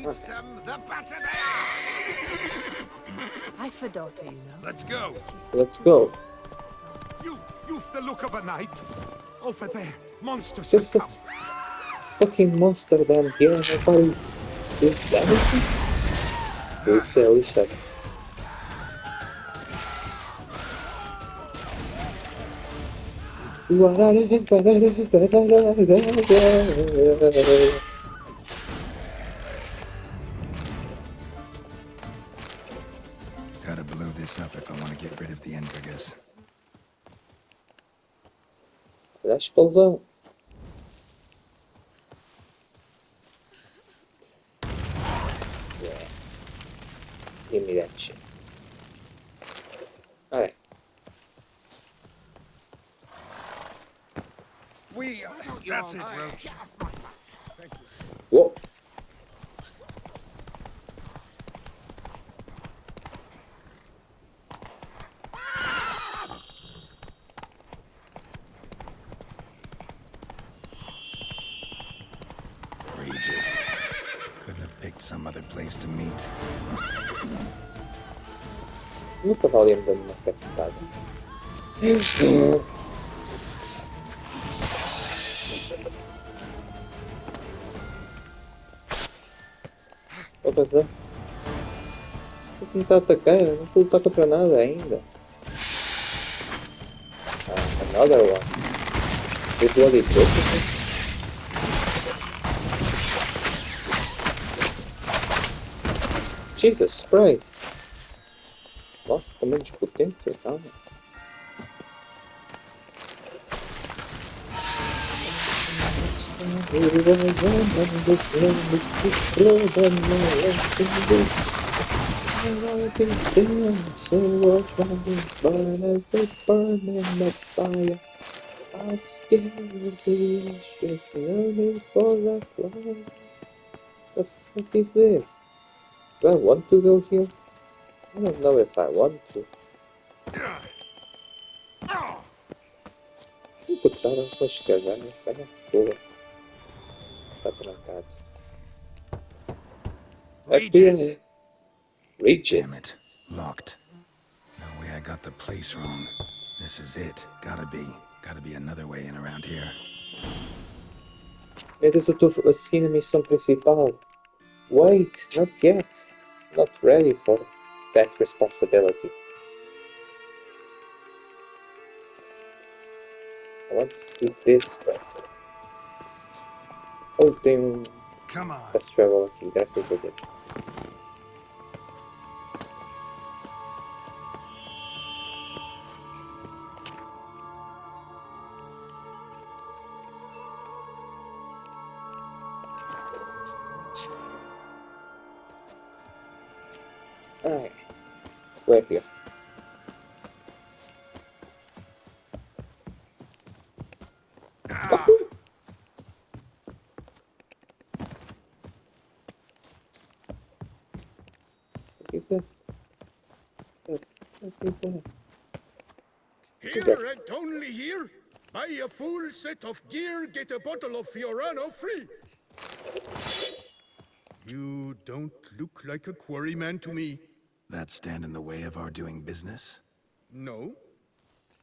beats them, the better they are! I've a daughter, you know. Let's go! Let's go. You've the look of a knight. Over there, monsters There's a have come. fucking monster down here and nobody does anything? We'll sell each other. Gotta blow this up if I want to get rid of the Envergas. Flash buldum. Yeah. Give me that shit. Alright. That's it, Roach. Whoa. Regis. Couldn't have picked some other place to meet. Nunca valemos uma cascada. Opa, Zé. Vou tentar atacar, eu não vou lutar contra nada ainda. Another one. You bloody broke. Jesus Christ! Nossa, tamanho de potência, tá? The fuck is this? Do I want to go here? I don't know if I want to. Botaram as cavernas para fora. Tá trancado. Regis! Regis. Damn it. Locked. No way I got the place wrong. This is it. Gotta be another way in around here. Meu Deus, eu tô seguindo a missão principal. Wait, not yet. Not ready for that responsibility. I want to do this first. Oh, tem Come on. fast travel aqui, graças a Deus. Alright, we're here. Here and only here, buy a full set of gear, get a bottle of Fiorano free. You don't look like a quarryman to me. That stand in the way of our doing business? No.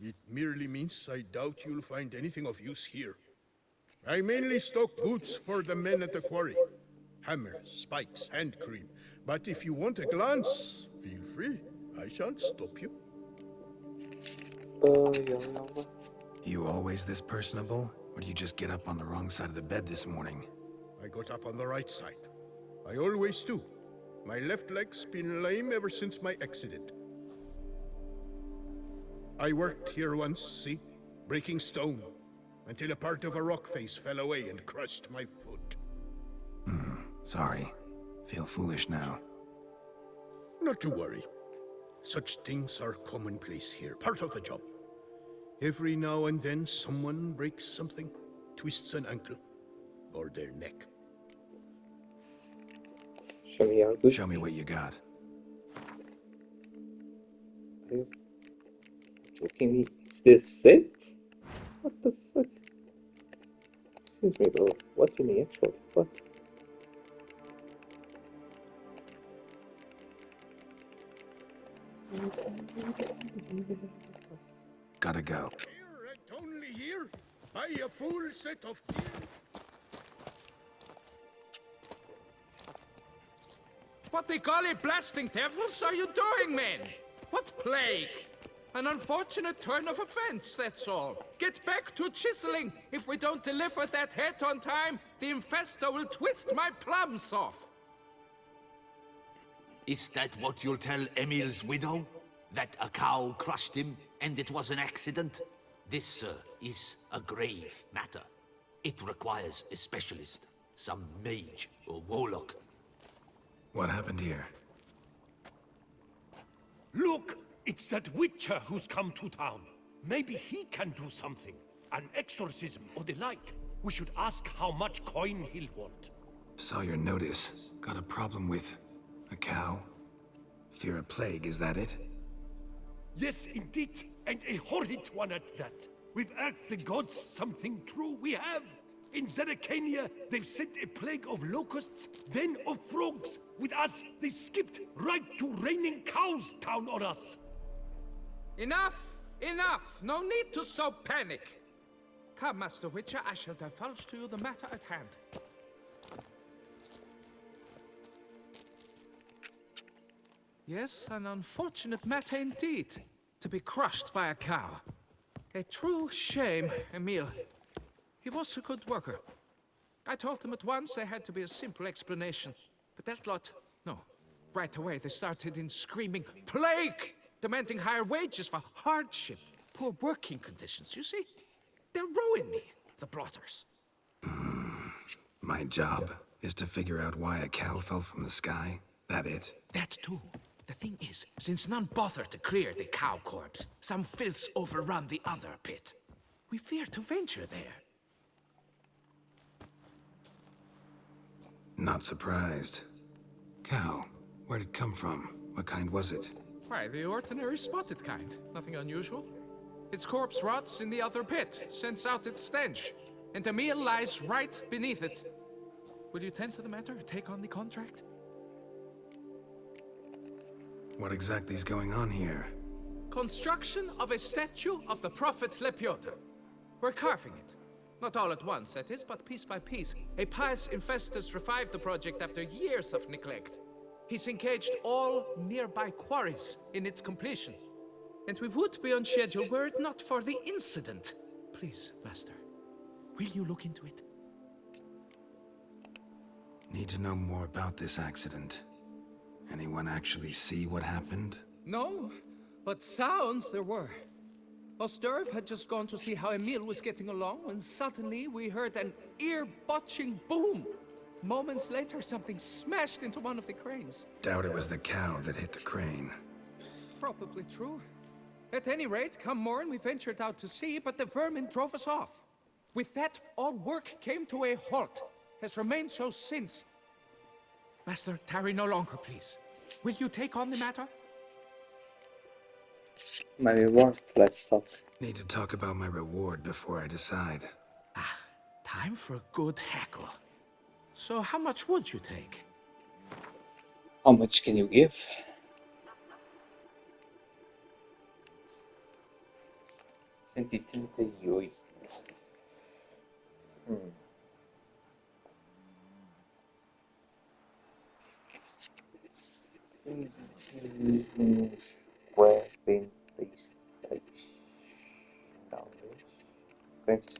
It merely means I doubt you'll find anything of use here. I mainly stock goods for the men at the quarry. Hammers, spikes, hand cream. But if you want a glance, feel free. I shan't stop you. You always this personable? Or do you just get up on the wrong side of the bed this morning? I got up on the right side. I always do. My left leg's been lame ever since my accident. I worked here once, see? Breaking stone. Until a part of a rock face fell away and crushed my foot. Sorry. Feel foolish now. Not to worry. Such things are commonplace here, part of the job. Every now and then someone breaks something, twists an ankle, or their neck. Show me your goods. Show me what you got. Are you joking me? Is this it? What the fuck? Excuse me, bro. What in the actual fuck? Gotta go. Here and only here? Buy a full set of gear? What the golly blasting devils are you doing, men? What plague? An unfortunate turn of events, that's all. Get back to chiseling. If we don't deliver that head on time, the infestor will twist my plums off. Is that what you'll tell Emil's widow? That a cow crushed him and it was an accident? This, sir, is a grave matter. It requires a specialist, some mage or warlock. What happened here? Look! It's that Witcher who's come to town. Maybe he can do something. An exorcism or the like. We should ask how much coin he'll want. Saw your notice. Got a problem with a cow? Fear a plague, is that it? Yes, indeed. And a horrid one at that. We've irked the gods something true, we have. In Zeracania, they've sent a plague of locusts, then of frogs. With us, they skipped right to raining cows down on us. Enough! Enough! No need to so panic! Come, Master Witcher, I shall divulge to you the matter at hand. Yes, an unfortunate matter indeed. To be crushed by a cow. A true shame, Emil. He was a good worker. I told them at once there had to be a simple explanation. But that lot, no. Right away they started in screaming, "Plague!" Demanding higher wages for hardship, poor working conditions, you see? They'll ruin me, the blotters. My job is to figure out why a cow fell from the sky. That it? That too. The thing is, since none bother to clear the cow corpse, some filths overrun the other pit. We fear to venture there. Not surprised. Cow, where'd it come from? What kind was it? Why, the ordinary spotted kind. Nothing unusual. Its corpse rots in the other pit, sends out its stench, and Emil lies right beneath it. Will you tend to the matter, take on the contract? What exactly is going on here? Construction of a statue of the prophet Lepiota. We're carving it. Not all at once, that is, but piece by piece. A pious infestus revived the project after years of neglect. He's engaged all nearby quarries in its completion. And we would be on schedule were it not for the incident. Please, Master, will you look into it? Need to know more about this accident. Anyone actually see what happened? No, but sounds there were. Osterv had just gone to see how Emil was getting along when suddenly we heard an ear-botching boom. Moments later, something smashed into one of the cranes. Doubt it was the cow that hit the crane. Probably true. At any rate, come morn, we ventured out to sea, but the vermin drove us off. With that, all work came to a halt. Has remained so since. Master, tarry no longer, please. Will you take on the matter? My reward, let's talk. Need to talk about my reward before I decide. Time for a good hackle. So how much would you take? How much can you give? €130.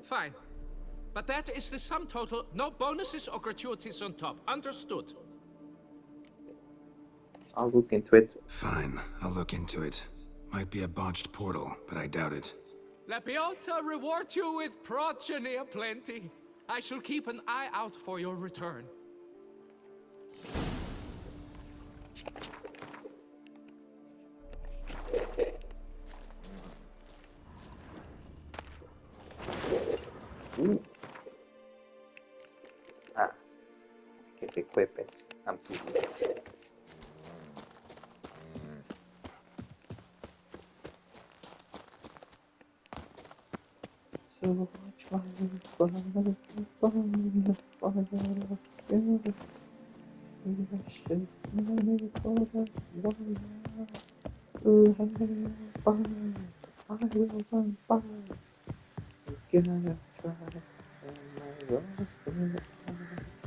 Fine. But that is the sum total. No bonuses or gratuities on top. Understood? I'll look into it. Fine, I'll look into it. Might be a botched portal, but I doubt it. Lepiota reward you with progeny aplenty. I shall keep an eye out for your return. Ooh. I can equip it. I'm too late. So much fire burns upon the fire of spirit. Ashes burning for the warrior. Burn, I will burn fast. You gotta try, and my lost eyes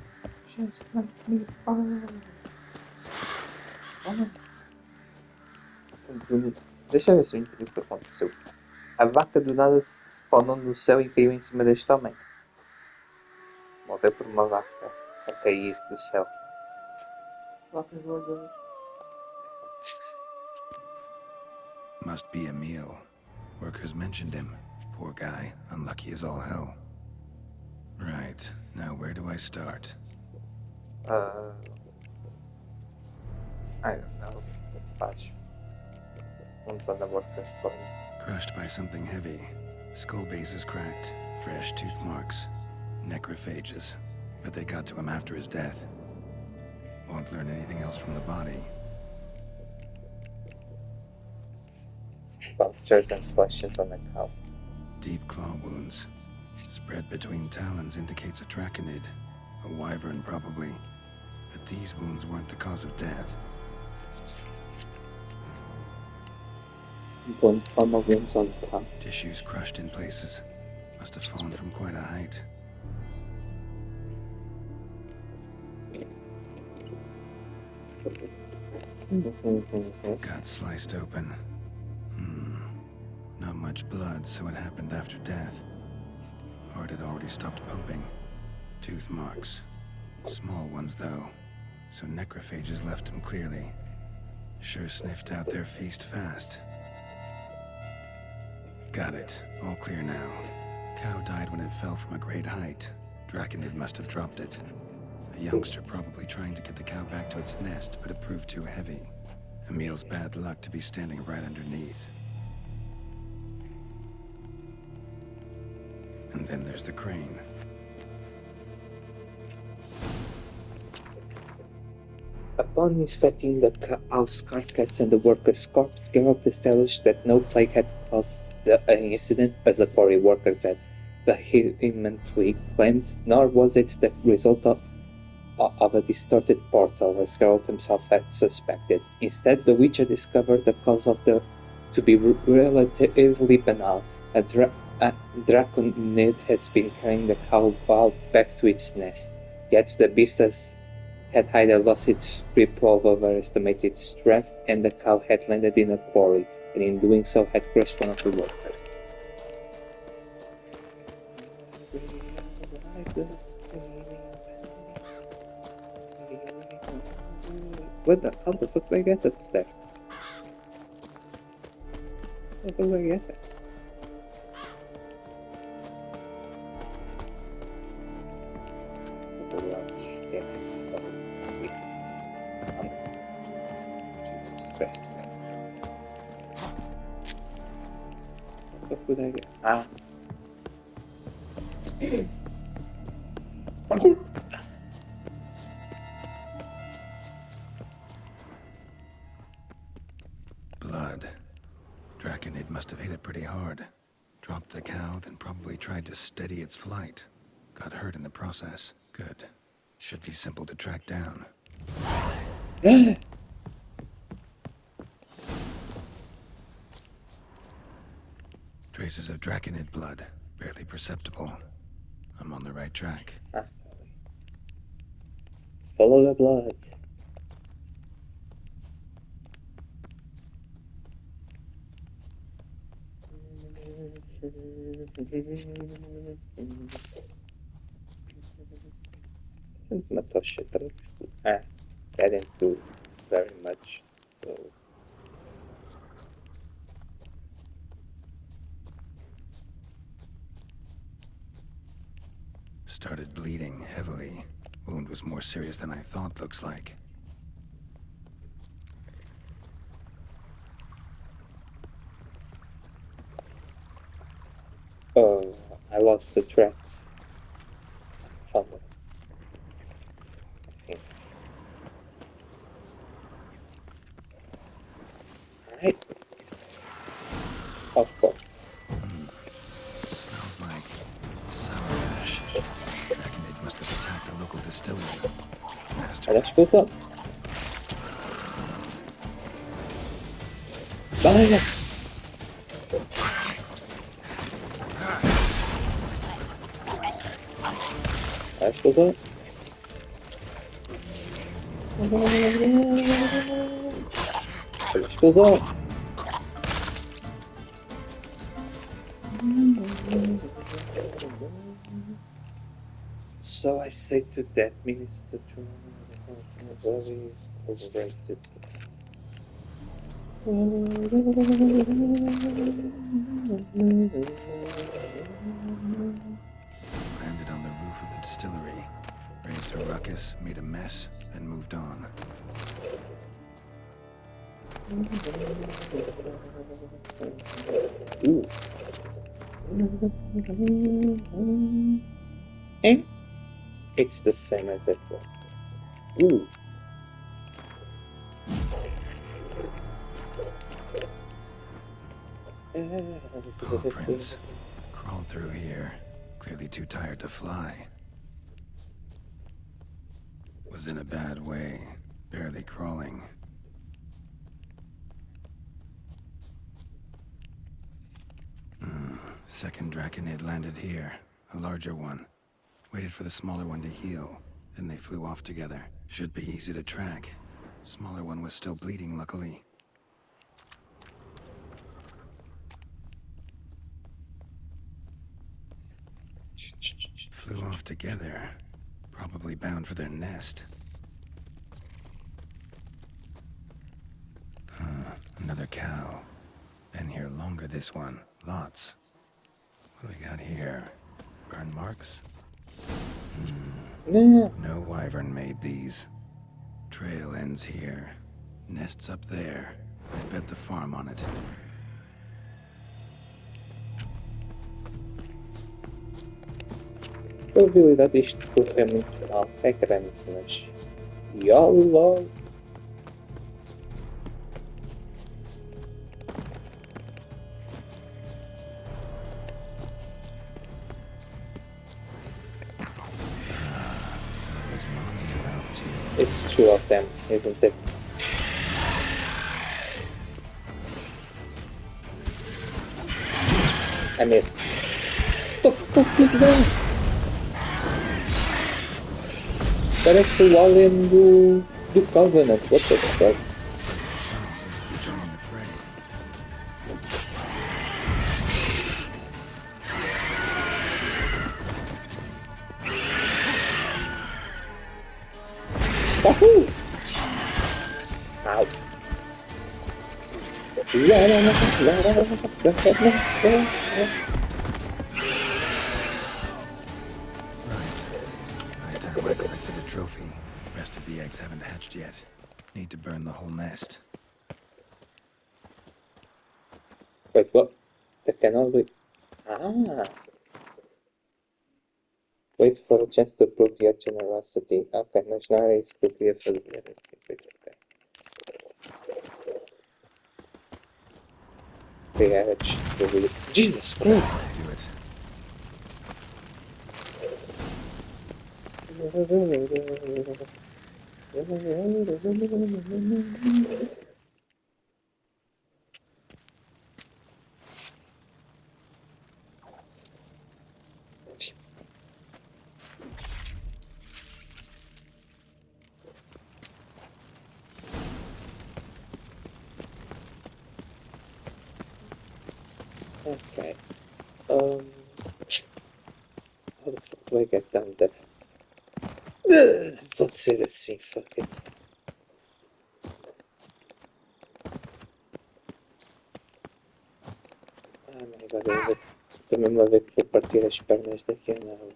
just let me burn. Deixa eu ver se eu entendi o que aconteceu. A vaca do nada se spawnou no céu e caiu em cima deste homem. Morreu por uma vaca a cair do céu. Vacas voadoras. Must be Emil. Workers mentioned him. Poor guy, unlucky as all hell. Right, now where do I start? I don't know. Fácil. Vamos on the workers spawn. Crushed by something heavy. Skull base is cracked. Fresh tooth marks. Necrophages. But they got to him after his death. Won't learn anything else from the body. Punctures and slashes on the cow. Deep claw wounds. Spread between talons indicates a draconid. A wyvern, probably. But these wounds weren't the cause of death. Bone trauma wounds on the cow. Tissues crushed in places. Must have fallen from quite a height. Got sliced open. Not much blood, so it happened after death. Heart had already stopped pumping. Tooth marks. Small ones, though. So necrophages left him clearly. Sure sniffed out their feast fast. Got it. All clear now. Cow died when it fell from a great height. Draconid must have dropped it. A youngster probably trying to get the cow back to its nest, but it proved too heavy. Emil's bad luck to be standing right underneath. And then there's the crane. Upon inspecting the cow's carcass and the worker's corpse, Geralt established that no plague had caused the incident, as the quarry workers had vehemently claimed, nor was it the result of a distorted portal, as Geralt himself had suspected. Instead, the Witcher discovered the cause of the to be relatively banal. A draconid has been carrying the cow back to its nest, yet the beast had either lost its grip of overestimated strength, and the cow had landed in a quarry, and in doing so had crushed one of the workers. How the fuck do I get upstairs? How the fuck do I get there? Jesus Christ. What would I get? Ah. Blood. Draconid must have hit it pretty hard. Dropped the cow, then probably tried to steady its flight. Got hurt in the process. Good. Should be simple to track down. Traces of Draconid blood. Barely perceptible. I'm on the right track. Follow the blood. Isn't Matosha getting to very much, so... Started bleeding heavily. Wound was more serious than I thought, looks like. Oh, I lost the tracks. Found them. I think. Alright. Of course. Smells like sour ash. Draconid must have attacked a local distillery. Master. Let's go up. Bana. Kaç burada? Kaç burada? So I say to that minister to very overrated. Landed on the roof of the distillery, raised a ruckus, made a mess, then moved on. Ooh. And it's the same as it was. Ooh. Paw prints. Crawled through here. Clearly too tired to fly. Was in a bad way. Barely crawling. Second Draconid landed here. A larger one. Waited for the smaller one to heal. Then they flew off together. Should be easy to track. Smaller one was still bleeding, luckily. Flew off together. Probably bound for their nest. Another cow. Been here longer, this one. Lots. What do we got here? Burn marks? No. No wyvern made these. Trail ends here. Nests up there. I bet the farm on it. Probabilidade disto correr muito mal é grande, mas. YOLO! It's two of them, isn't it? I missed. What the fuck is that? Parece o alien do Covenant, what the fuck? Sun seems to be joining the fray. Wahoo! Ow. Nighttime I collected a trophy. Rest of the eggs haven't hatched yet. Need to burn the whole nest. Wait, what? They can only... Ah! Wait for a chance to prove your generosity. Ok, mas não era isso que eu queria fazer. Assim, ok. Criar a destruir. Jesus Christ! Do it. Okay. How the fuck do I get down there? Let's see, fuck it. Ah, my god, estou mesmo a ver que vou partir as pernas daqui a nada.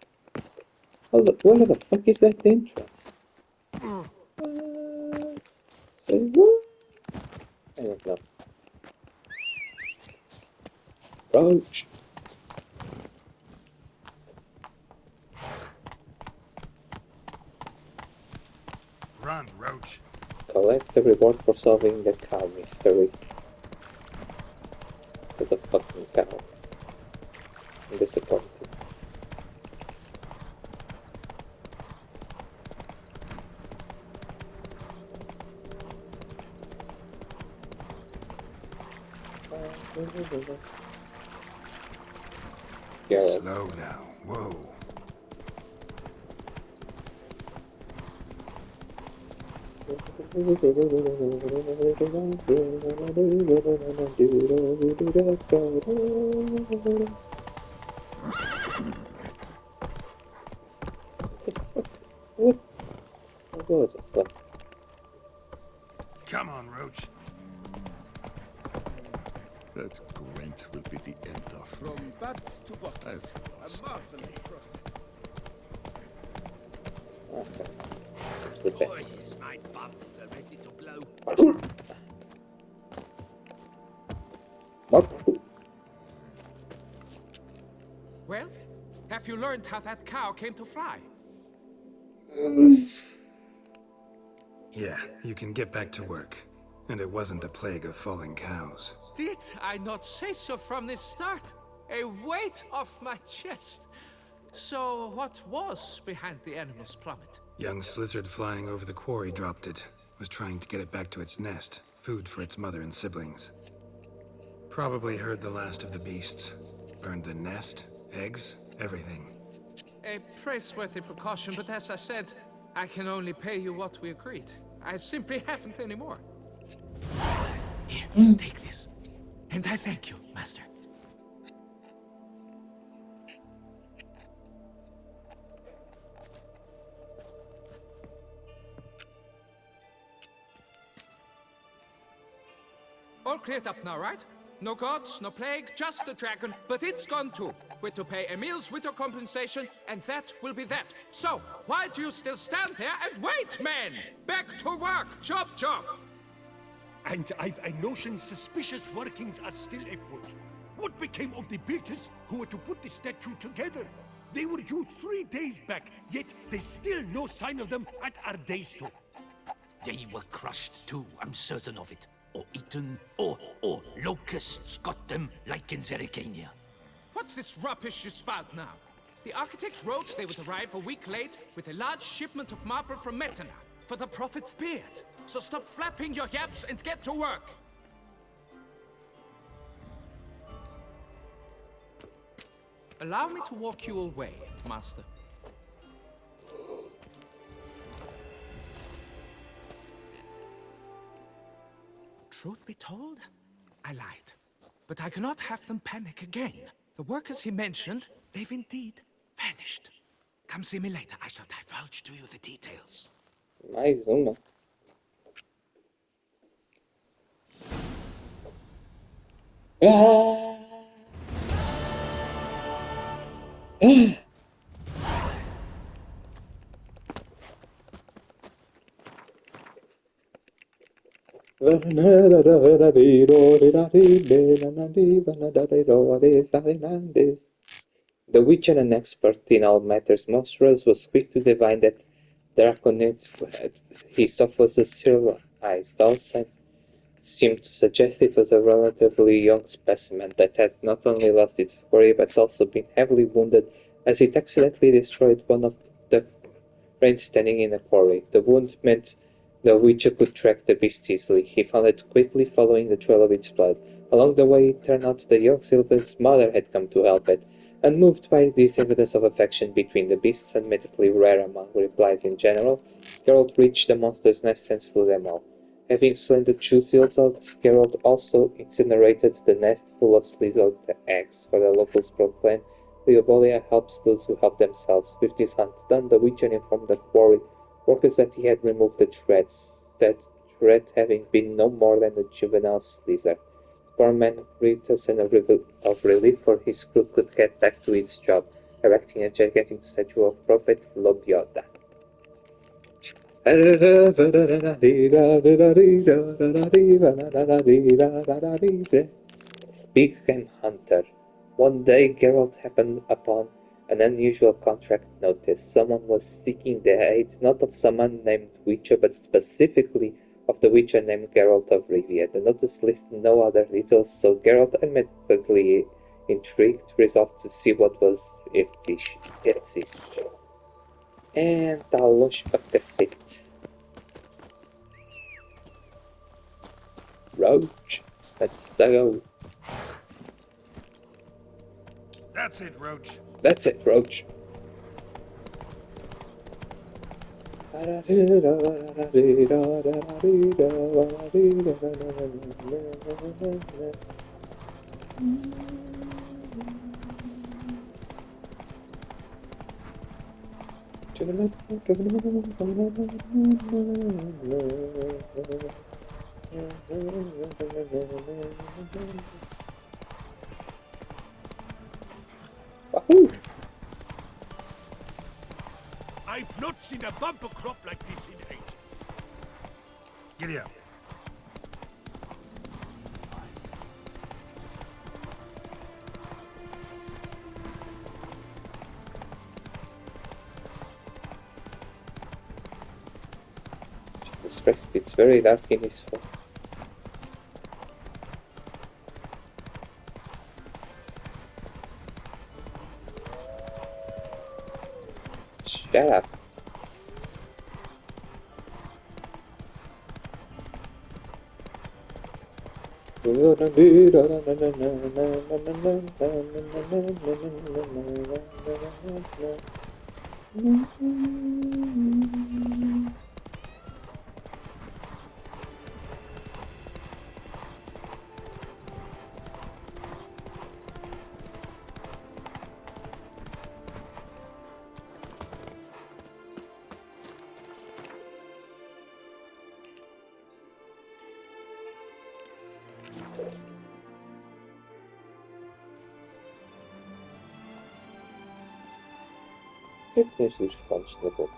Where the fuck is that entrance? Say what? I don't know. Roach. Run, Roach. Collect the reward for solving the cow mystery. With a fucking cow. I'm disappointed. Geralt. Slow now. Whoa. What? What the fuck? Come on, Roach. That Gwent will be the end of From bats to bottles. A marvelous process. Okay. That's the best. yes, my bumps are ready to blow. Parkour! Parkour. Well, have you learned how that cow came to fly? Yeah, you can get back to work. And it wasn't a plague of falling cows. Did I not say so from the start? A weight off my chest. So what was behind the animal's plummet? Young Slizzard flying over the quarry dropped it. Was trying to get it back to its nest. Food for its mother and siblings. Probably heard the last of the beasts. Burned the nest, eggs, everything. A praiseworthy precaution, but as I said, I can only pay you what we agreed. I simply haven't any more. Here, take this. And I thank you, Master. All cleared up now, right? No gods, no plague, just the dragon, but it's gone too. We're to pay Emil's widow compensation, and that will be that. So, why do you still stand there and wait, men? Back to work! Chop, chop! And I've a notion suspicious workings are still afoot. What became of the builders who were to put the statue together? They were due 3 days back, yet there's still no sign of them at Ardeisto. They were crushed too, I'm certain of it. Or eaten, or locusts got them, like in Zerikania. What's this rubbish you spout now? The architects wrote they would arrive a week late with a large shipment of marble from Metana for the prophet's beard. So stop flapping your yaps and get to work. Allow me to walk you away, Master. Truth be told, I lied. But I cannot have them panic again. The workers he mentioned, they've indeed vanished. Come see me later. I shall divulge to you the details. Mais uma. Ah! Ah! The Witcher, an expert in all matters monstrous, was quick to divine that Draconid he saw was a serialized outside seemed to suggest it was a relatively young specimen that had not only lost its quarry but also been heavily wounded as it accidentally destroyed one of the cranes standing in the quarry. The wound meant the Witcher could track the beast easily. He found it quickly following the trail of its blood. Along the way, it turned out that young Silva's mother had come to help it. Unmoved by this evidence of affection between the beasts, admittedly rare among replies in general, Geralt reached the monster's nest and slew them all. Having slain the two Slizards, Geralt also incinerated the nest full of Slizard eggs. For the locals proclaim, Leobolia helps those who help themselves. With this hunt done, the Witcher informed the quarry workers that he had removed the threats, that threat having been no more than a juvenile Slizard. Poor man breathed a sigh of relief, for his crew could get back to its job, erecting a gigantic statue of Prophet Lobioda. Big Game Hunter. One day Geralt happened upon an unusual contract notice. Someone was seeking the aid not of someone named Witcher, but specifically of the Witcher named Geralt of Rivia. The notice listed no other details, so Geralt, admittedly intrigued, resolved to see what was its issue. And I'll launch a cassette. Roach, let's go. That's it, Roach. That's it, Roach. Wahoo! I've not seen a bumper crop like this in ages. Giddy up. Jesus Christ, it's very dark in this phone. Shut up. There's this French in the book.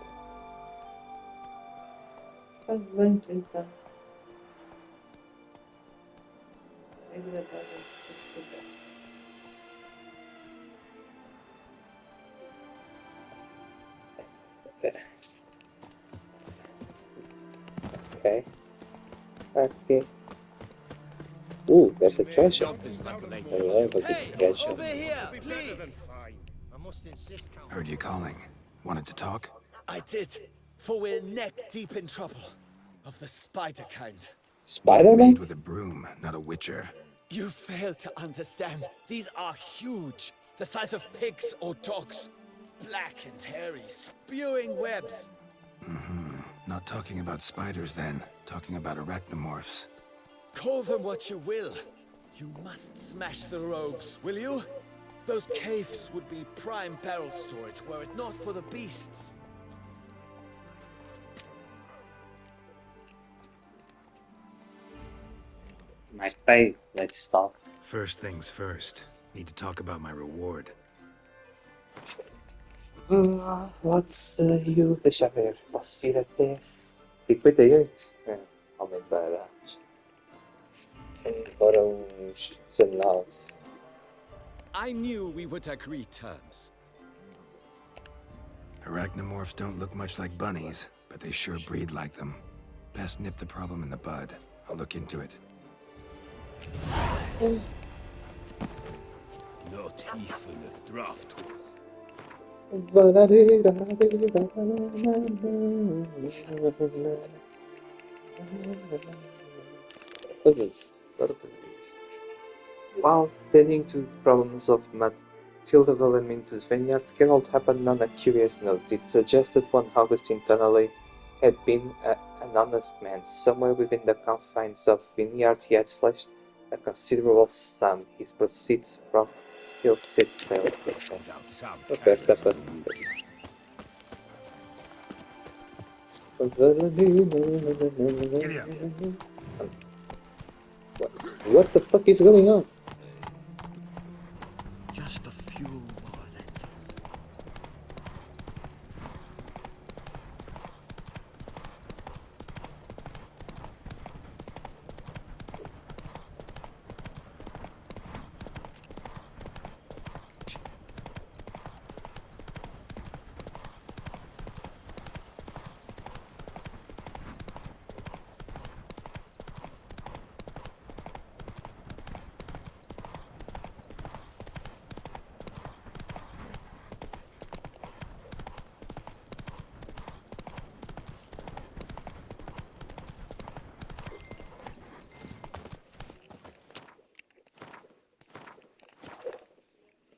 Okay. Okay. Ooh, there's a treasure. Reliable treasure. Here, please! Heard you calling. Wanted to talk? I did, for we're neck deep in trouble. Of the spider kind. Spider-Man? Made with a broom, not a witcher. You fail to understand. These are huge. The size of pigs or dogs. Black and hairy, spewing webs. Not talking about spiders then. Talking about arachnomorphs. Call them what you will. You must smash the rogues, will you? Those caves would be prime barrel storage were it not for the beasts. Might pay. Let's talk. First things first. Need to talk about my reward. What's you deixa ver, posso ir até 58? Homem barato. Embora uns 19. I knew we would agree terms. Arachnomorphs don't look much like bunnies, but they sure breed like them. Best nip the problem in the bud. I'll look into it. Not even a draft horse. While tending to problems of Matilda Valeminto's vineyard, Geralt happened on a curious note. It suggested one Augustine Donnelly had been an honest man. Somewhere within the confines of vineyard he had slashed a considerable sum. His proceeds from illicit sales. Aperta para What the fuck is going on?